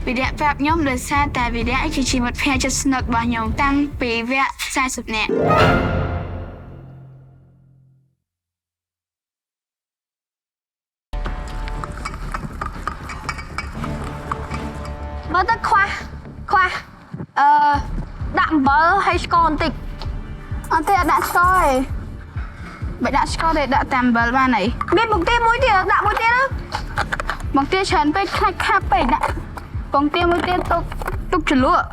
វីរៈប្រាប់ខ្ញុំដោយសារតែវីរៈគឺជាមិត្តភក្តិជិតស្និទ្ធរបស់ខ្ញុំតាំងពីវគ្គ40នាក់មើលទៅខ្វះដាក់អំបិលហើយស្ករបន្តិចអត់ទេអត់ដាក់ស្ករទេបើដាក់ស្ករទេដាក់តែអំបិលបានអីមានបង្គាមួយទៀតដាក់មួយទៀតបង្គាច្រើនពេកខាប់ពេកដាក់បង្គាមួយទៀតទុកជ្រលក់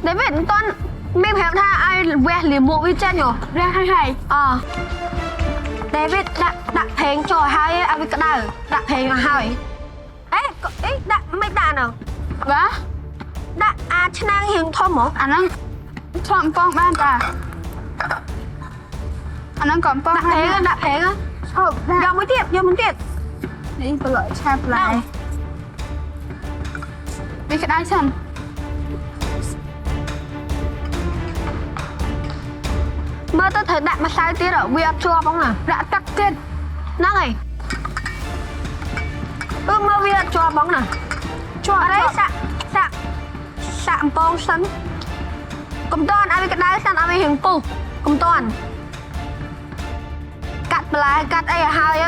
ដេវីតមិនតាន់មានប្រាប់ថាឲ្យវះលាមកវាចេញហ៎រះហើយដេវីតដាក់ប្រេងចូលឲ្យវាក្តៅដាក់ប្រេងឲ្យហើយអេដាក់មិនដាក់នោះបាទដាក់ឆ្នាំងរៀងធំហ៎អាហ្នឹងឆ្លងប៉ងបានតាអាហ្នឹងក៏ប៉ងដាក់ប្រេងហូបយកមួយទៀតនេះប្រឡយឆាផ្លែវាក្តៅសិនមើលទៅត្រូវដាក់ម្សៅទៀតវាអត់ជាប់ផងណាដាក់ទឹកទៀតហ្នឹងហើយមើលវាអត់ជាប់ផងណាជាប់អរេសាក់អំពងសិនកុំតន់ឲ្យវាក្តៅសិនឲ្យវារៀងពុះកុំតន់កាត់បន្លែកាត់អីឲ្យហើយ